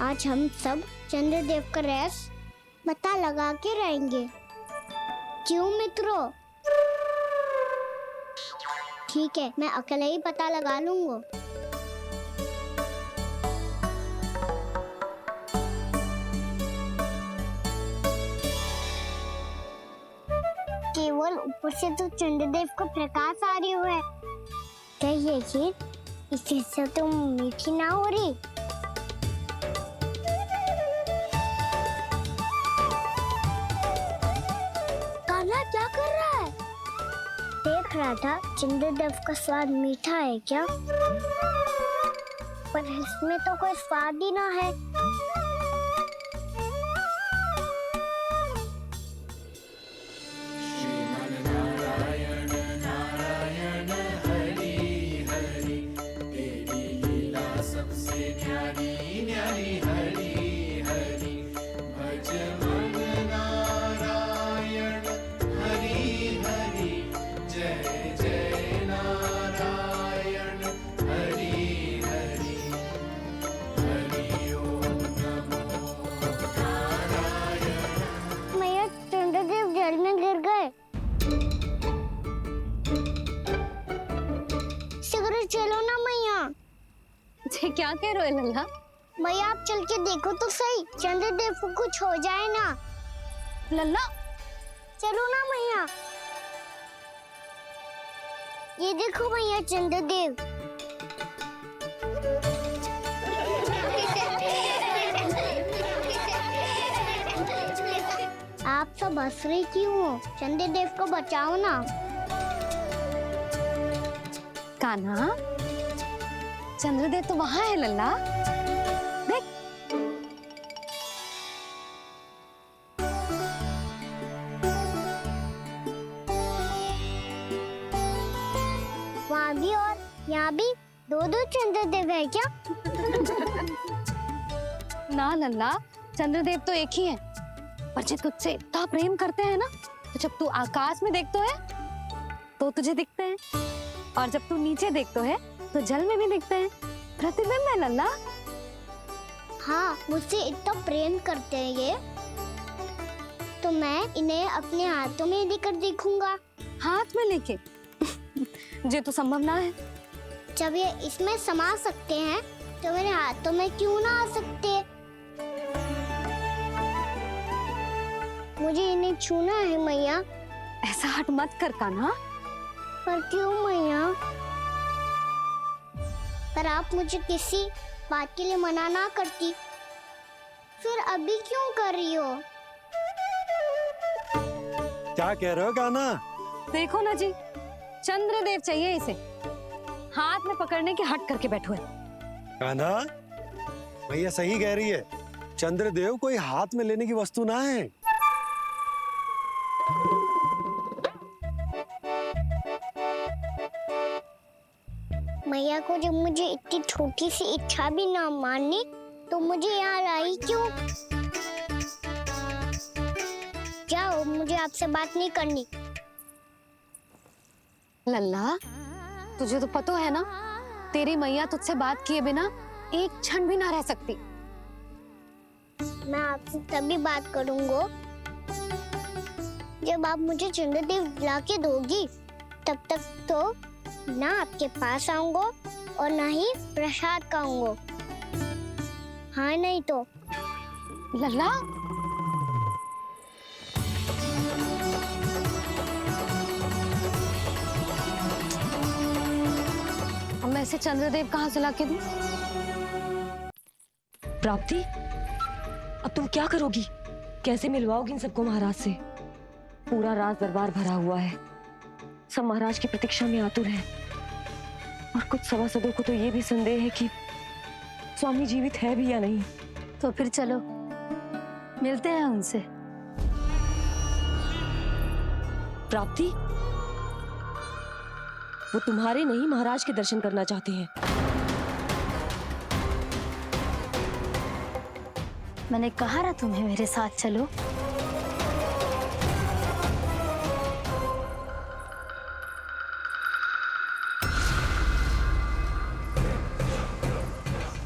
आज हम सब चंद्रदेव का रहस्य पता लगा के रहेंगे। क्यों मित्रों? ठीक है, मैं अकेले ही पता लगा लूंगा। केवल ऊपर से तो चंद्रदेव का प्रकाश आ रही है। क्या ये खीर इससे तो मीठी ना हो रही? कान्हा क्या कर रहा है? देख रहा था चंद्रदेव का स्वाद मीठा है क्या, पर इसमें तो कोई स्वाद ही ना है। चलो ना मैया। क्या कह रहे हो लल्ला? मैया आप चल के देखो तो सही, चंद्रदेव को कुछ हो जाए ना। लल्ला चलो ना मैया। ये देखो मैया चंद्रदेव। आप सब हंस रही क्यों हो? चंद्रदेव को बचाओ ना। कान्हा, चंद्रदेव तो वहां है लल्ला, देख। वहाँ भी और यहाँ भी दो चंद्रदेव है क्या? ना लल्ला, चंद्रदेव तो एक ही है। पर जब तुझसे इतना प्रेम करते हैं ना, तो जब तू आकाश में देखतो है तो तुझे दिखते हैं, और जब तू नीचे देखतो है तो जल में भी दिखते हैं। प्रतिबिंब है लल्ला। हाँ, मुझसे इतना प्रेम करते हैं ये, तो मैं इन्हें अपने हाथों में लेकर देखूंगा। हाथ में लेके? ये तो संभव ना है। जब ये इसमें समा सकते हैं तो मेरे हाथों में क्यों ना आ सकते? मुझे इन्हें छूना है मैया। ऐसा हट मत कर कान्हा। पर क्यों मैया? पर आप मुझे किसी बात के लिए मना ना करती, फिर अभी क्यों कर रही हो? क्या कह रहे हो कान्हा? देखो ना जी, चंद्रदेव चाहिए इसे, हाथ में पकड़ने के हट करके बैठो है। कान्हा, भैया सही कह रही है, चंद्रदेव कोई हाथ में लेने की वस्तु ना है। मैया को जब मुझे इतनी छोटी सी इच्छा भी ना माननी, तो मुझे यहाँ लाई क्यों? जाओ, मुझे आपसे बात नहीं करनी। लल्ला, तुझे तो पता है ना, तेरी मैया तुझसे बात किए बिना एक क्षण भी ना रह सकती। मैं आपसे तभी बात करूंगा जब आप मुझे चंद्रदेव ला के दोगी। तब तक तो ना आपके पास आऊंगा और ना ही प्रसाद खाऊंगा। हाँ नहीं तो? लल्ला, अब मैं इसे चंद्रदेव कहाँ से लाके दूं? प्राप्ति, अब तुम क्या करोगी? कैसे मिलवाओगी इन सबको महाराज से? पूरा राज दरबार भरा हुआ है, सब महाराज की प्रतीक्षा में आतुर हैं। और कुछ सभासदों को तो ये भी संदेह है कि स्वामी जीवित है भी या नहीं। तो फिर चलो मिलते हैं उनसे। प्राप्ति, वो तुम्हारे नहीं महाराज के दर्शन करना चाहते हैं। मैंने कहा ना तुम्हें मेरे साथ चलो।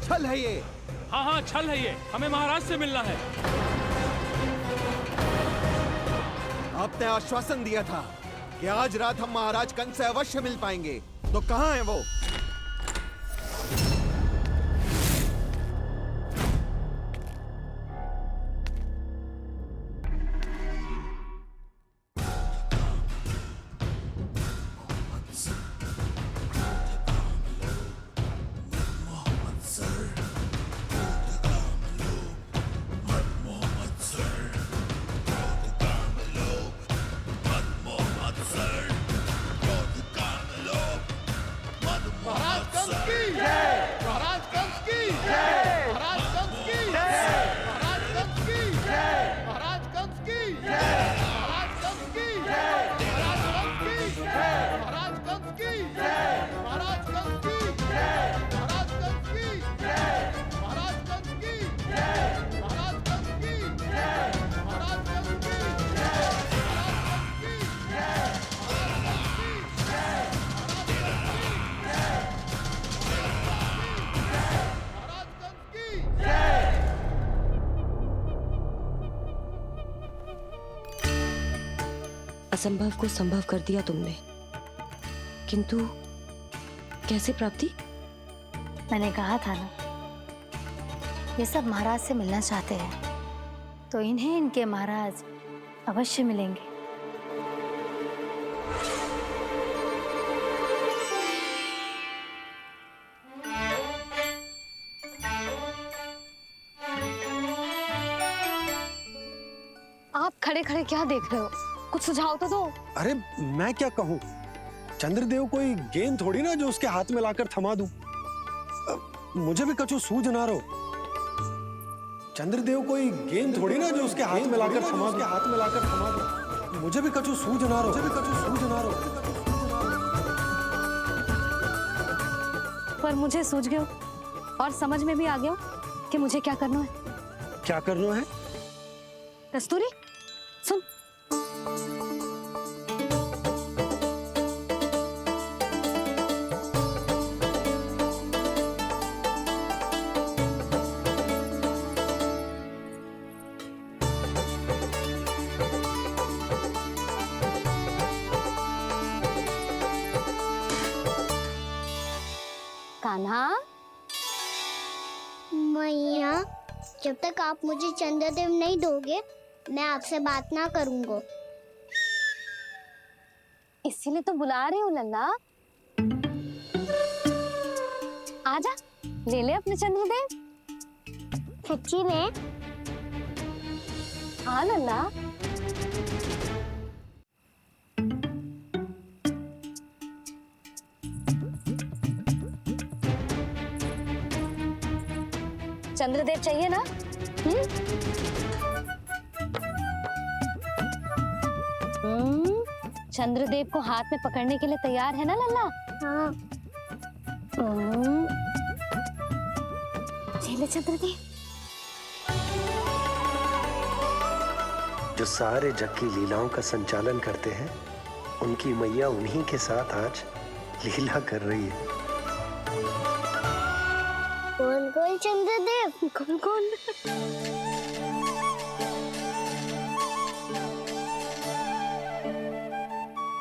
छल है ये। हाँ हाँ छल है ये, हमें महाराज से मिलना है। आपने आश्वासन दिया था कि आज रात हम महाराज कंस से अवश्य मिल पाएंगे, तो कहाँ है वो? असंभव को संभव कर दिया तुमने, किंतु कैसे प्राप्ति? मैंने कहा था ना, ये सब महाराज से मिलना चाहते हैं, तो इन्हें इनके महाराज अवश्य मिलेंगे। आप खड़े खड़े क्या देख रहे हो? कुछ सुझाव तो दो। अरे मैं क्या कहूँ, चंद्रदेव कोई गेंद थोड़ी ना जो उसके हाथ में लाकर थमा दूं। मुझे भी कछु सूझ ना रहो। चंद्रदेव कोई गेंद थोड़ी ना जो उसके हाथ में लाकर थमा दूं। मुझे भी कछु सूझ ना रहो। पर मुझे सूझ गयो और समझ में भी आ गया कि मुझे क्या करना है। क्या करना है? कस्तूरी सुन, कान्हा। मैया, जब तक आप मुझे चंद्रदेव नहीं दोगे, मैं आपसे बात ना करूंगा। इसीलिए तो बुला रही हूँ लल्ला। आजा, ले ले अपने चंद्रदेव। सच्ची में? हाँ लल्ला। चंद्रदेव चाहिए ना? चंद्रदेव को हाथ में पकड़ने के लिए तैयार है ना लल्ला? हाँ। ले चंद्रदेव। जो सारे जग की लीलाओं का संचालन करते हैं, उनकी मैया उन्हीं के साथ आज लीला कर रही है। कौन कौन चंद्रदेव? कौन कौन?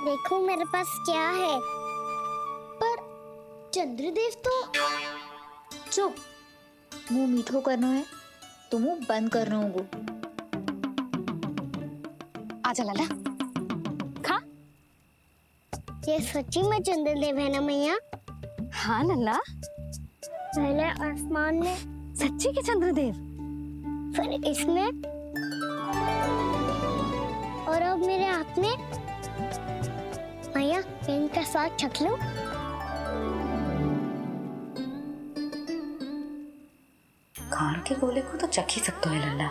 देखो मेरे पास क्या है। पर चंद्रदेव तो चुप, मुंह मीठो करना है तो मुंह बंद करना होगा। आजा लल्ला, खा। ये सच्ची में चंद्रदेव है ना मैया? हाँ लल्ला, पहले आसमान में, सच्ची के चंद्रदेव, फिर इसमें, और अब मेरे हाथ में। मैया, इनका साथ चख लो। खान के गोले को तो चख ही सकते है लल्ला।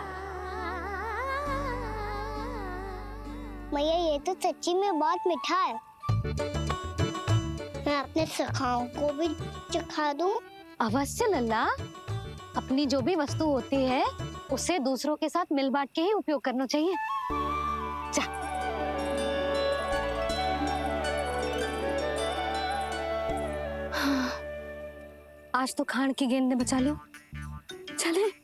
मैया, ये तो सच्ची में बहुत मीठा है। मैं अपने सखाओं को भी चखा दूं? अवश्य लल्ला। अपनी जो भी वस्तु होती है उसे दूसरों के साथ मिल बांट के ही उपयोग करना चाहिए। जा। आज तो खान की गेंद ने बचा लो। चले।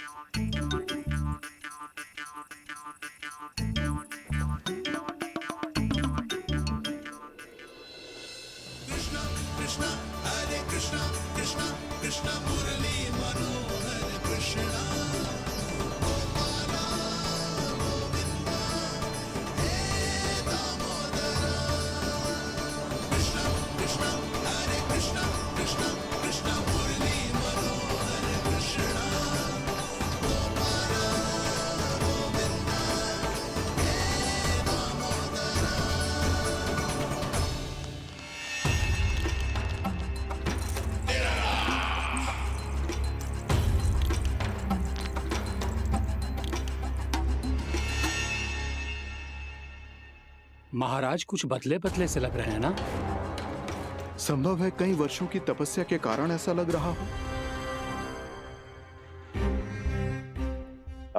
महाराज कुछ बदले बदले से लग रहे हैं ना? संभव है कई वर्षों की तपस्या के कारण ऐसा लग रहा हो।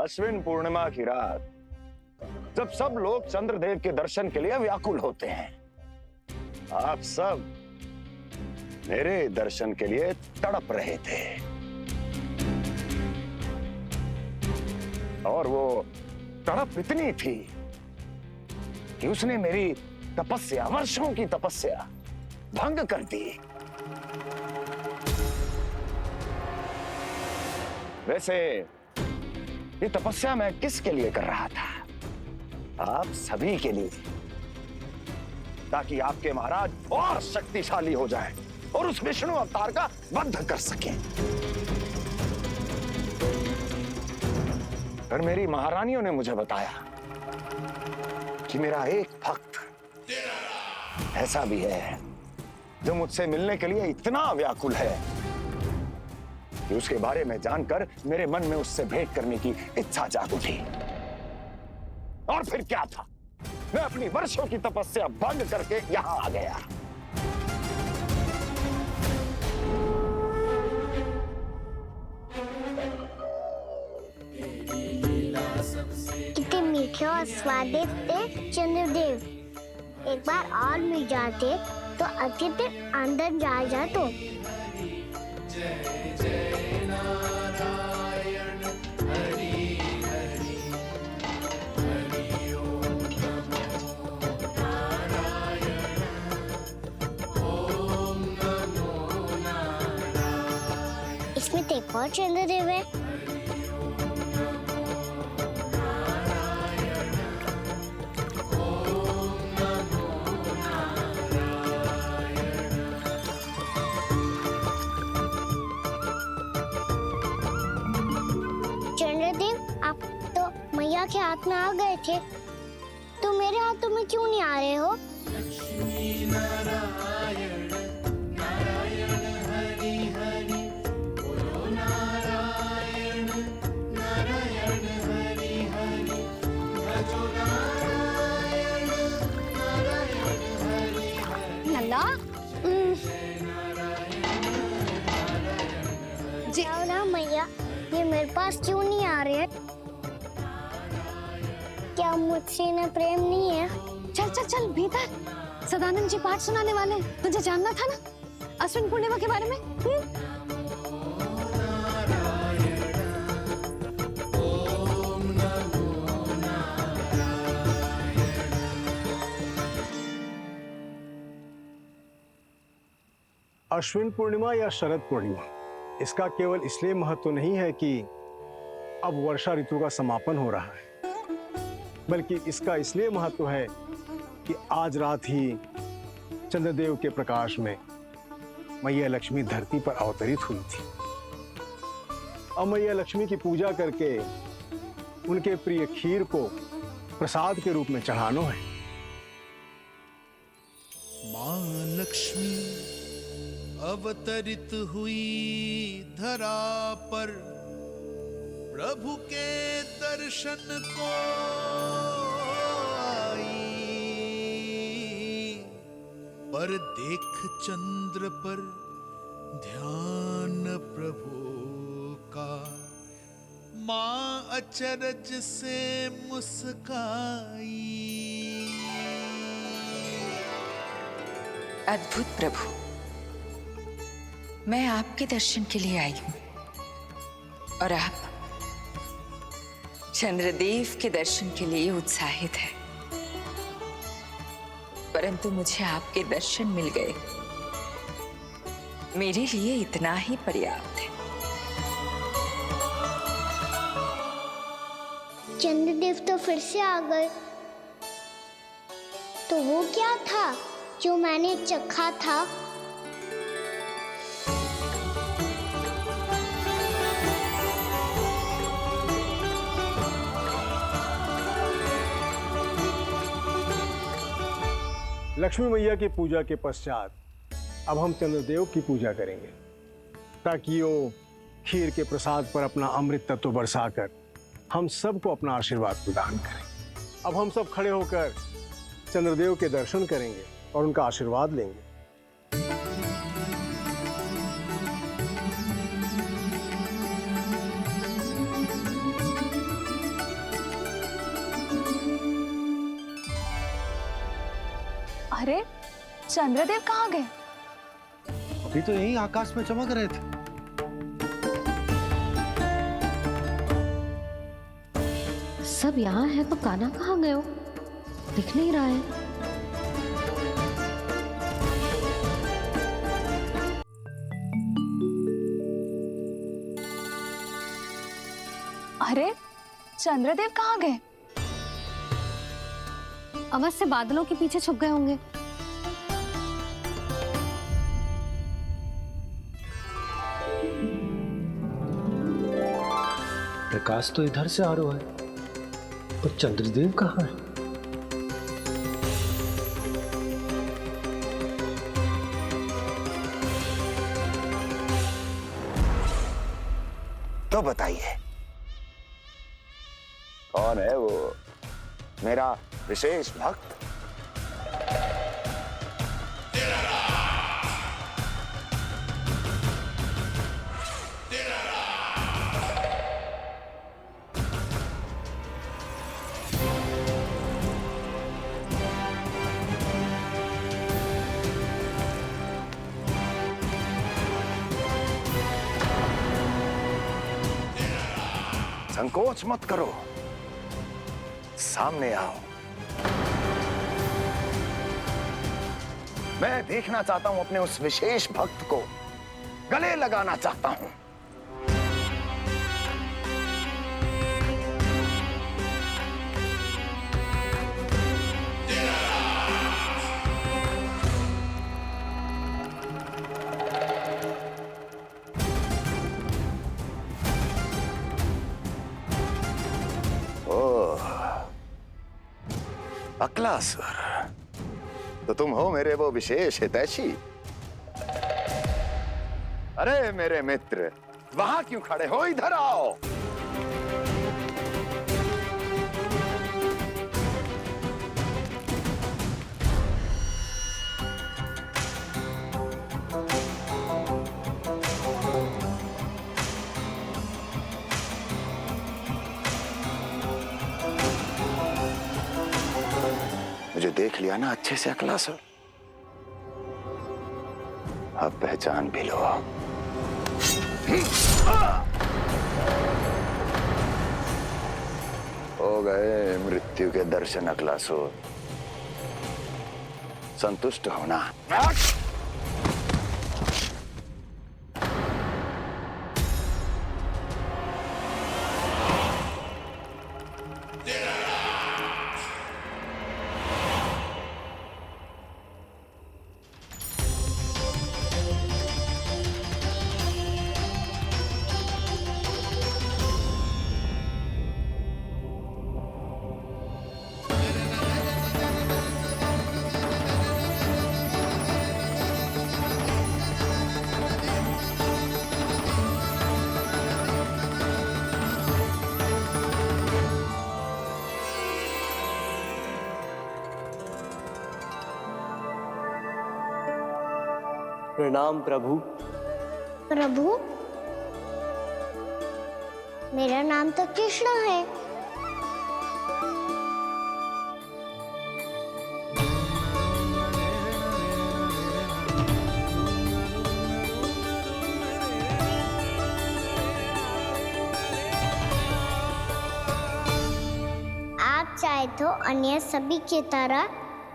अश्विन पूर्णिमा की रात जब सब लोग चंद्रदेव के दर्शन के लिए व्याकुल होते हैं, आप सब मेरे दर्शन के लिए तड़प रहे थे। और वो तड़प इतनी थी कि उसने मेरी तपस्या, वर्षों की तपस्या भंग कर दी। वैसे ये तपस्या मैं किसके लिए कर रहा था? आप सभी के लिए, ताकि आपके महाराज और शक्तिशाली हो जाएं और उस विष्णु अवतार का वध कर सकें। पर मेरी महारानियों ने मुझे बताया कि मेरा एक भक्त ऐसा भी है जो मुझसे मिलने के लिए इतना व्याकुल है कि उसके बारे में जानकर मेरे मन में उससे भेंट करने की इच्छा जाग उठी। और फिर क्या था, मैं अपनी वर्षों की तपस्या भंग करके यहां आ गया। कितने मीठे और स्वादिष्ट थे चंद्रदेव। एक बार और मिल जाते तो अतिथि अंदर जा तो। इसमें तो एक और चंद्रदेव है। चंद्रदेव, आप तो मैया के हाथ में आ गए थे, तो मेरे हाथों में क्यों नहीं आ रहे हो? नंदा जी, ना मैया, ये मेरे पास क्यों नहीं आ रहे हैं? क्या मुझसे इन्हें प्रेम नहीं है? चल चल चल भीतर। सदानंद जी पाठ सुनाने वाले हैं। तुझे जानना था ना अश्विन पूर्णिमा के बारे में? अश्विन पूर्णिमा या शरद पूर्णिमा, इसका केवल इसलिए महत्व नहीं है कि अब वर्षा ऋतु का समापन हो रहा है, बल्कि इसका इसलिए महत्व है कि आज रात ही चंद्रदेव के प्रकाश में मैया लक्ष्मी धरती पर अवतरित हुई थी। अब मैया लक्ष्मी की पूजा करके उनके प्रिय खीर को प्रसाद के रूप में चढ़ाना है। मां लक्ष्मी अवतरित हुई धरा पर, प्रभु के दर्शन को आई, पर देख चंद्र पर ध्यान प्रभु का, मां अचरज से मुस्काई। अद्भुत प्रभु, मैं आपके दर्शन के लिए आई हूं और आप चंद्रदेव के दर्शन के लिए उत्साहित है, परंतु मुझे आपके दर्शन मिल गए, मेरे लिए इतना ही पर्याप्त है। चंद्रदेव तो फिर से आ गए। तो वो क्या था जो मैंने चखा था? लक्ष्मी मैया की पूजा के पश्चात अब हम चंद्रदेव की पूजा करेंगे, ताकि वो खीर के प्रसाद पर अपना अमृत तत्व बरसाकर हम सबको अपना आशीर्वाद प्रदान करें। अब हम सब खड़े होकर चंद्रदेव के दर्शन करेंगे और उनका आशीर्वाद लेंगे। अरे चंद्रदेव कहाँ गए? अभी तो यही आकाश में चमक रहे थे। सब यहाँ है तो कान्हा कहाँ गए हो? दिख नहीं रहा है। अरे चंद्रदेव कहाँ गए? अवश्य बादलों के पीछे छुप गए होंगे। प्रकाश तो इधर से आ रहा है, पर चंद्रदेव कहाँ है? तो बताइए कौन है वो मेरा विशेष भक्त? संकोच मत करो, सामने आओ। मैं देखना चाहता हूं अपने उस विशेष भक्त को, गले लगाना चाहता हूं। अक्लासुर, तो तुम हो मेरे वो विशेष हितैषी। अरे मेरे मित्र, वहां क्यों खड़े हो? इधर आओ। मुझे देख लिया ना अच्छे से अक्लासुर? अब पहचान भी लो। हो गए मृत्यु के दर्शन अक्लासुर, संतुष्ट होना। प्रणाम प्रभु। प्रभु, मेरा नाम तो कृष्ण है। आप चाहे तो अन्य सभी की तरह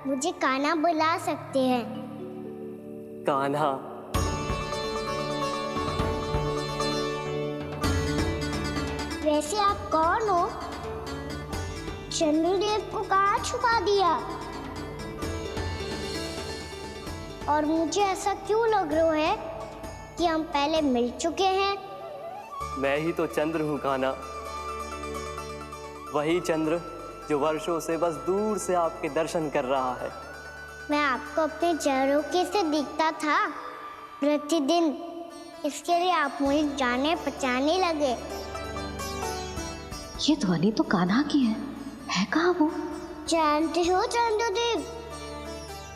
मुझे कान्हा बुला सकते हैं। कान्हा? वैसे आप कौन हो? चंद्रदेव को कहाँ छुपा दिया? और मुझे ऐसा क्यों लग रहा है कि हम पहले मिल चुके हैं? मैं ही तो चंद्र हूँ कान्हा, वही चंद्र जो वर्षों से बस दूर से आपके दर्शन कर रहा है। मैं आपको अपने झरोखे से दिखता था प्रतिदिन, इसके लिए आप मुझे जाने पहचाने लगे। ये ध्वनि तो कान्हा की है कहाँ वो? जानते हो चंद्रदेव,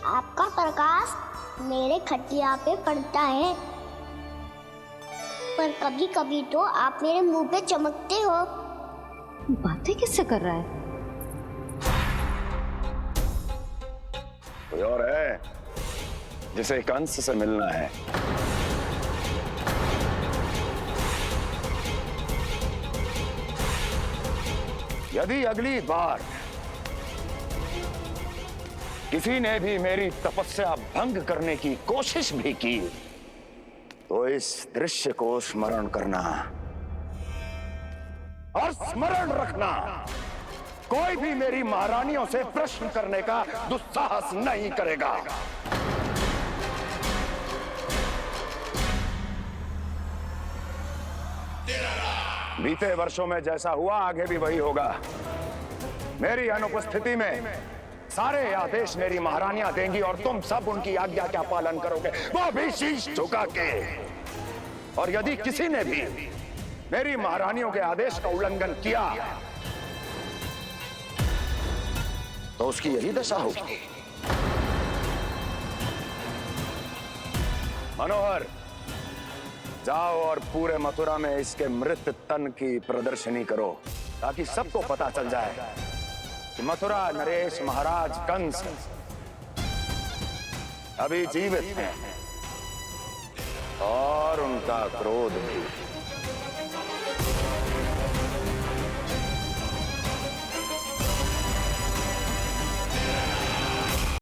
आपका प्रकाश मेरे खटिया पे पड़ता है, पर कभी कभी तो आप मेरे मुंह पे चमकते हो। बातें किससे कर रहा है? कोई और है जिसे कंस से मिलना है? यदि अगली बार किसी ने भी मेरी तपस्या भंग करने की कोशिश भी की तो इस दृश्य को स्मरण करना और स्मरण रखना, कोई भी मेरी महारानियों से प्रश्न करने का दुस्साहस नहीं करेगा। बीते वर्षों में जैसा हुआ आगे भी वही होगा। मेरी अनुपस्थिति में सारे आदेश मेरी महारानियां देंगी और तुम सब उनकी आज्ञा का पालन करोगे, वो भी शीश झुका के। और यदि किसी ने भी मेरी महारानियों के आदेश का उल्लंघन किया तो उसकी यही दशा होगी। मनोहर, जाओ और पूरे मथुरा में इसके मृत तन की प्रदर्शनी करो, ताकि सबको पता चल जाए कि मथुरा नरेश महाराज कंस अभी जीवित हैं और उनका क्रोध भी।